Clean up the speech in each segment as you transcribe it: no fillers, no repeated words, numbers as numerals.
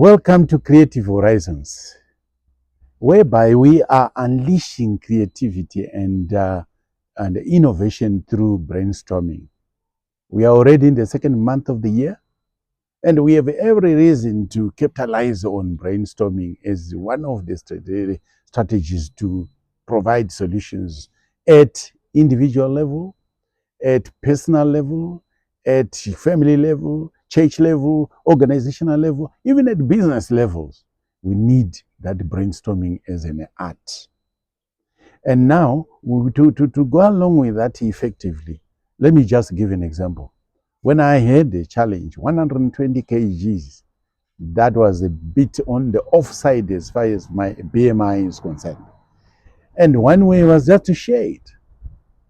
Welcome to Creative Horizons, whereby we are unleashing creativity and innovation through brainstorming. We are already in the second month of the year, and we have every reason to capitalize on brainstorming as one of the strategies to provide solutions at individual level, at personal level, at family level, church level, organizational level, even at business levels. We need that brainstorming as an art. And now, to go along with that effectively, let me just give an example. When I had the challenge, 120 kgs, that was a bit on the offside as far as my BMI is concerned. And one way was just to share it,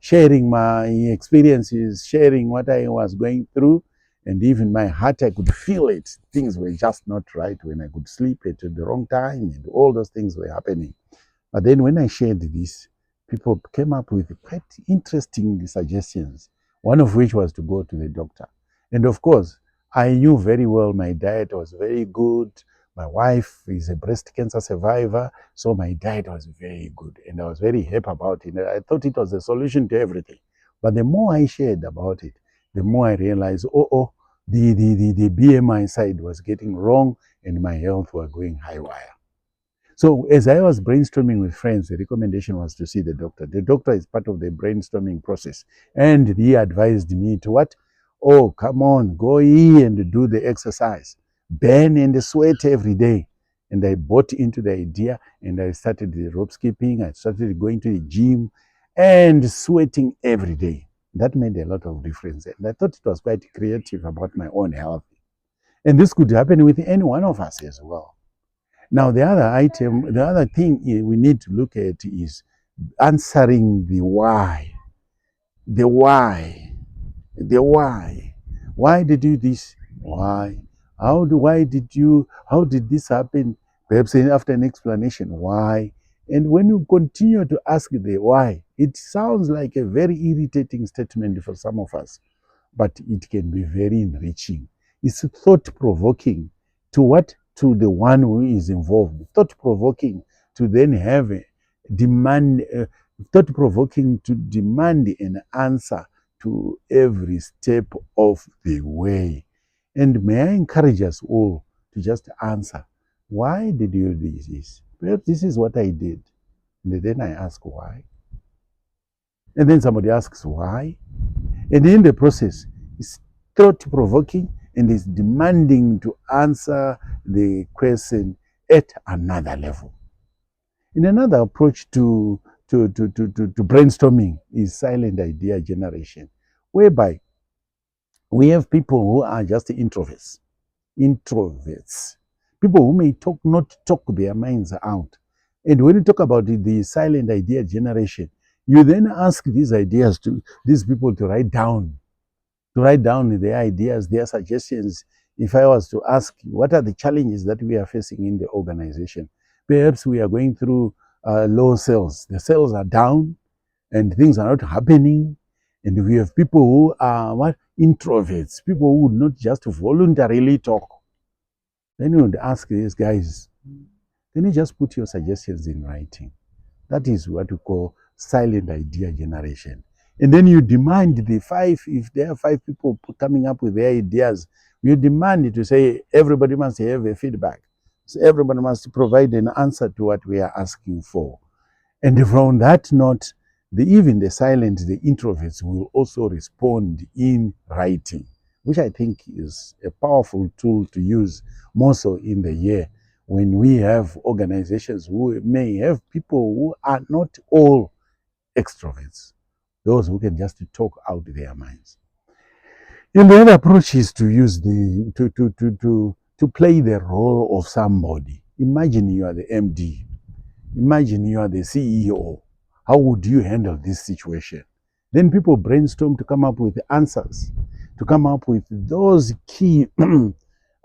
sharing my experiences, sharing what I was going through, and even my heart, I could feel it. Things were just not right when I could sleep at the wrong time, and all those things were happening. But then when I shared this, people came up with quite interesting suggestions, one of which was to go to the doctor. And of course, I knew very well my diet was very good. My wife is a breast cancer survivor, so my diet was very good. And I was very happy about it. I thought it was a solution to everything. But the more I shared about it, the more I realized, the BMI side was getting wrong and my health was going high wire. So as I was brainstorming with friends, the recommendation was to see the doctor. The doctor is part of the brainstorming process. And he advised me to what? Oh, come on, go here and do the exercise. Burn and sweat every day. And I bought into the idea and I started the rope skipping. I started going to the gym and sweating every day. That made a lot of difference. And I thought it was quite creative about my own health. And this could happen with any one of us as well. Now, the other thing we need to look at is answering the why. The why. The why. Why did you do this? Why? How did this happen? Perhaps after an explanation, why? And when you continue to ask the why, it sounds like a very irritating statement for some of us, but it can be very enriching. It's thought-provoking to what? To the one who is involved. Thought-provoking to then have a demand, thought-provoking to demand an answer to every step of the way. And may I encourage us all to just answer, why did you do this? Perhaps this is what I did. And then I ask why. And then somebody asks why. And in the process, it's thought-provoking and is demanding to answer the question at another level. In another approach to brainstorming is silent idea generation, whereby we have people who are just introverts, people who may not talk their minds out. And when you talk about the silent idea generation, you then ask these people to write down their ideas, their suggestions. If I was to ask, what are the challenges that we are facing in the organization? Perhaps we are going through low sales. The sales are down and things are not happening. And we have people who are introverts, people who would not just voluntarily talk. Then you would ask these guys, can you just put your suggestions in writing? That is what we call silent idea generation. And then you demand if there are 5 people coming up with their ideas, you demand to say everybody must have a feedback. So everybody must provide an answer to what we are asking for. And from that note, even the introverts will also respond in writing, which I think is a powerful tool to use more so in the year when we have organizations who may have people who are not all extroverts, those who can just talk out their minds. And the other approach is to use to play the role of somebody. Imagine you are the MD. Imagine you are the CEO. How would you handle this situation? Then people brainstorm to come up with answers, to come up with those key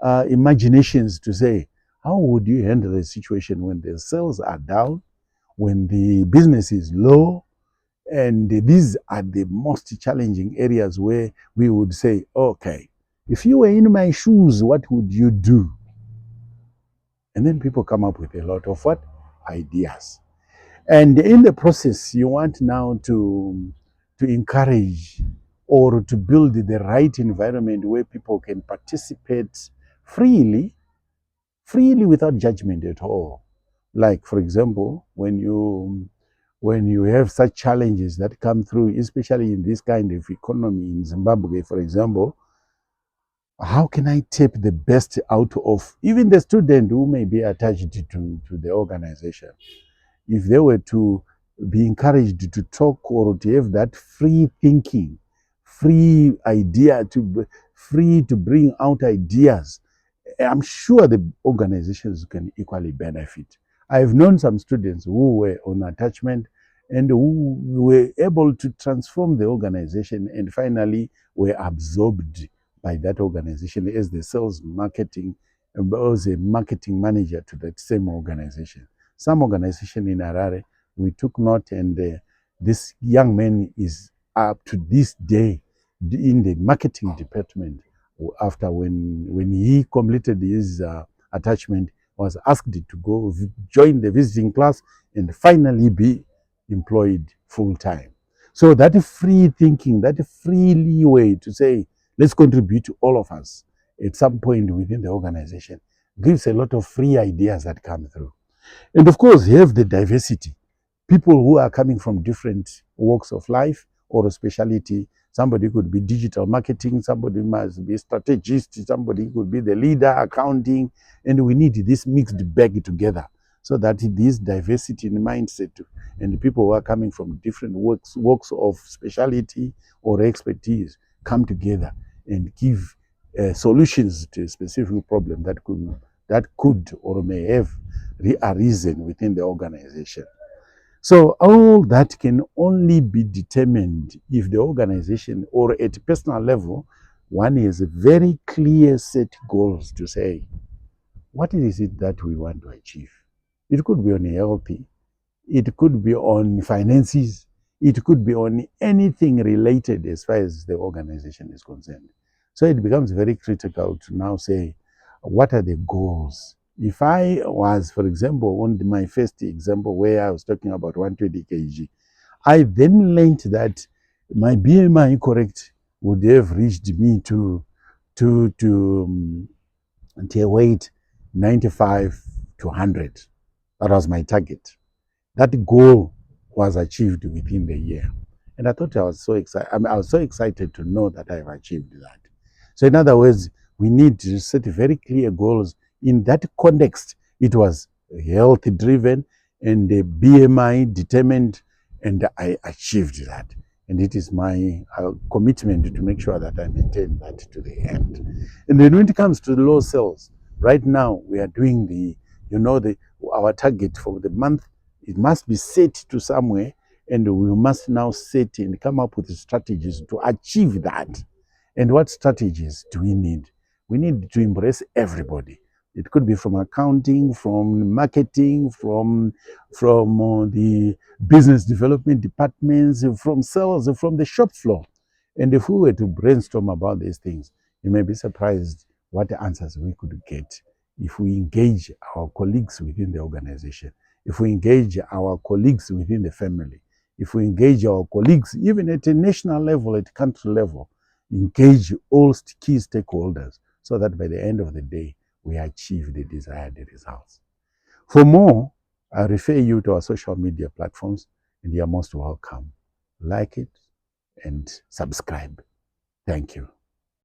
imaginations to say, how would you handle a situation when the sales are down, when the business is low? And these are the most challenging areas where we would say, okay, if you were in my shoes, what would you do? And then people come up with a lot of what? Ideas. And in the process, you want now to encourage or to build the right environment where people can participate freely without judgment at all. Like, for example, when you have such challenges that come through, especially in this kind of economy in Zimbabwe, for example, how can I tap the best out of even the student who may be attached to the organization? If they were to be encouraged to talk or to have that free thinking, free idea, free to bring out ideas, I'm sure the organizations can equally benefit. I've known some students who were on attachment and who were able to transform the organization and finally were absorbed by that organization as the sales marketing, as a marketing manager to that same organization. Some organization in Harare, we took note, and this young man is up to this day in the marketing department. After when he completed his attachment, was asked to go join the visiting class and finally be employed full time. So that free thinking, that free leeway to say, let's contribute to all of us at some point within the organization gives a lot of free ideas that come through. And of course, you have the diversity. People who are coming from different walks of life or a specialty. Somebody could be digital marketing, somebody must be a strategist, somebody could be the leader, accounting, and we need this mixed bag together so that this diversity in mindset and people who are coming from different walks of specialty or expertise come together and give solutions to a specific problem that could or may have arisen within the organization. So all that can only be determined if the organization or at personal level, one has a very clear set goals to say, what is it that we want to achieve? It could be on healthy, it could be on finances, it could be on anything related as far as the organization is concerned. So it becomes very critical to now say, what are the goals? If I was, for example, on my first example where I was talking about 120 kg, I then learned that my BMI correct would have reached me to, to, to a weight 95 to 100. That was my target. That goal was achieved within the year. And I thought I was so excited. I was so excited to know that I've achieved that. So in other words, we need to set very clear goals. In that context, it was health driven and the BMI determined, and I achieved that. And it is my commitment to make sure that I maintain that to the end. And then when it comes to low cells, right now we are doing our target for the month. It must be set to somewhere, and we must now set and come up with strategies to achieve that. And what strategies do we need? We need to embrace everybody. It could be from accounting, from marketing, from the business development departments, from sales, from the shop floor. And if we were to brainstorm about these things, you may be surprised what answers we could get if we engage our colleagues within the organization, if we engage our colleagues within the family, if we engage our colleagues even at a national level, at country level, engage all key stakeholders so that by the end of the day, we achieve the desired results. For more, I refer you to our social media platforms, and you are most welcome. Like it and subscribe. Thank you.